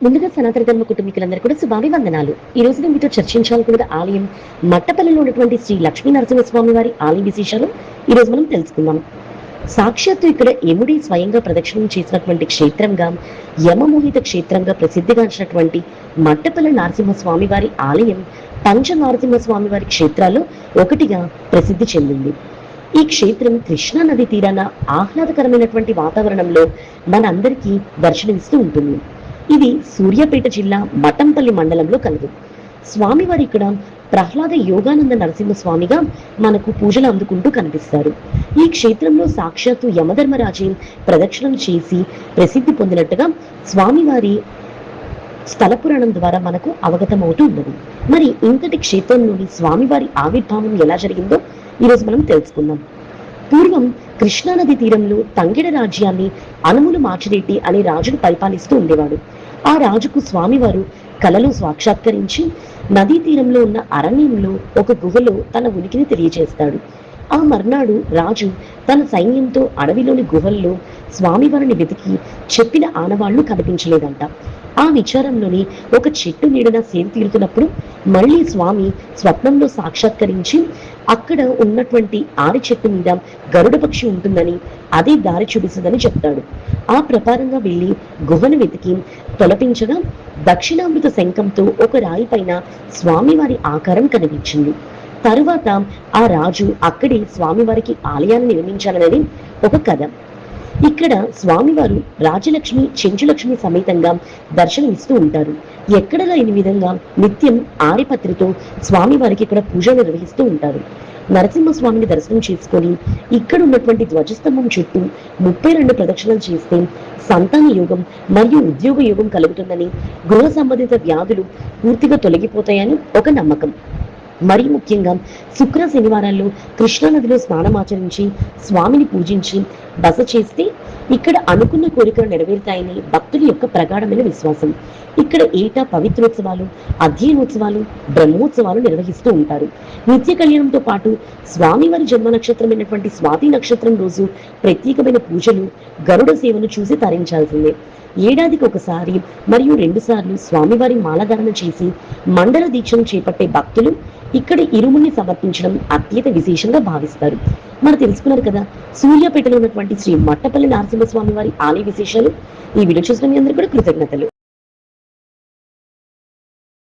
ముందుగా సనాతన ధర్మ కుటుంబీకులందరూ కూడా శుభాభివందనాలు. ఈ రోజు నేను మీతో చర్చించాలనుకున్న ఆలయం మట్టపల్లిలో ఉన్నటువంటి శ్రీ లక్ష్మీ నరసింహస్వామి వారి ఆలయ విశేషాలు ఈ రోజు మనం తెలుసుకుందాం. సాక్షాత్తు ఇక్కడ యముడి స్వయంగా ప్రదక్షిణం చేసినటువంటి క్షేత్రంగా, యమమోహిత క్షేత్రంగా ప్రసిద్ధిగాంచినటువంటి మట్టపల్లి నరసింహస్వామి వారి ఆలయం పంచ నరసింహస్వామి వారి క్షేత్రాల్లో ఒకటిగా ప్రసిద్ధి చెందింది. ఈ క్షేత్రం కృష్ణా నది తీరాన ఆహ్లాదకరమైనటువంటి వాతావరణంలో మనందరికీ దర్శనమిస్తూ ఉంటుంది. ఇది సూర్యాపేట జిల్లా మఠంపల్లి మండలంలో కలదు. స్వామివారి ఇక్కడ ప్రహ్లాద యోగానంద నరసింహస్వామిగా మనకు పూజలు అందుకుంటూ కనిపిస్తారు. ఈ క్షేత్రంలో సాక్షాత్తు యమధర్మరాజే ప్రదక్షిణం చేసి ప్రసిద్ధి పొందినట్టుగా స్వామివారి స్థల పురాణం ద్వారా మనకు అవగతమవుతూ ఉన్నది. మరి ఇంతటి క్షేత్రంలోని స్వామివారి ఆవిర్భావం ఎలా జరిగిందో ఈరోజు మనం తెలుసుకుందాం. పూర్వం కృష్ణానది తీరంలో తంగెడ రాజ్యాన్ని అనుములు మార్చిరెడ్డి అనే రాజును పరిపాలిస్తూ ఉండేవాడు. ఆ రాజుకు స్వామివారు కలలో సాక్షాత్కరించి నదీ తీరంలో ఉన్న అరణ్యంలో ఒక గుహలో తన ఉనికిని తెలియజేస్తాడు. ఆ మర్నాడు రాజు తన సైన్యంతో అడవిలోని గుహల్లో స్వామివారిని వెతికి చెప్పిన ఆనవాళ్లు కనిపించలేదంట. ఆ విచారంలోని ఒక చెట్టు నీడన సేద తీరుతున్నప్పుడు మళ్ళీ స్వామి స్వప్నంలో సాక్షాత్కరించి అక్కడ ఉన్నటువంటి ఆరి చెట్టు మీద గరుడ పక్షి ఉంటుందని, అదే దారి చూపిస్తుందని చెప్తాడు. ఆ ప్రకారంగా వెళ్లి గుహను వెతికి తొలపించగా దక్షిణామృత శంఖంతో ఒక రాయి పైన స్వామివారి ఆకారం కనిపించింది. తరువాత ఆ రాజు అక్కడే స్వామివారికి ఆలయాన్ని నిర్మించాలనేది ఒక కథ. ఇక్కడ స్వామివారు రాజలక్ష్మి చెంచులక్ష్మి సమేతంగా దర్శనమిస్తూ ఉంటారు. ఎక్కడ లేని విధంగా నిత్యం ఆరిపత్రితో స్వామివారికి ఇక్కడ పూజ నిర్వహిస్తూ ఉంటారు. నరసింహస్వామిని దర్శనం చేసుకొని ఇక్కడ ఉన్నటువంటి ధ్వజస్తంభం చుట్టూ 32 ప్రదక్షిణలు చేస్తే సంతాన యోగం మరియు ఉద్యోగ యోగం కలుగుతుందని, గృహ సంబంధిత వ్యాధులు పూర్తిగా తొలగిపోతాయని ఒక నమ్మకం. మరీ ముఖ్యంగా శుక్ర శనివారాల్లో కృష్ణానదిలో స్నానమాచరించి స్వామిని పూజించి బస చేస్తే ఇక్కడ అనుకున్న కోరికలు నెరవేరుతాయని భక్తుల యొక్క ప్రగాఢమైన విశ్వాసం. ఇక్కడ ఏటా పవిత్రోత్సవాలు, అధ్యయనోత్సవాలు, బ్రహ్మోత్సవాలు నిర్వహిస్తూ ఉంటారు. నిత్య కళ్యాణంతో పాటు స్వామివారి జన్మ నక్షత్రమైనటువంటి స్వాతి నక్షత్రం రోజు ప్రత్యేకమైన పూజలు, గరుడ సేవను చూసి తరించాల్సిందే. ఏడాదికి ఒకసారి మరియు 2 సార్లు స్వామివారి మాలధారణ చేసి మండల దీక్షను చేపట్టే భక్తులు ఇక్కడ ఇరుముల్ని సమర్పించడం అత్యంత విశేషంగా భావిస్తారు. మరి తెలుసుకున్నారు కదా సూర్యాపేటలో ఉన్నటువంటి శ్రీ మట్టపల్లి నరసింహస్వామి వారి ఆలయ విశేషాలు. ఈ వీడియో చూసిన మీ అందరికీ కూడా కృతజ్ఞతలు.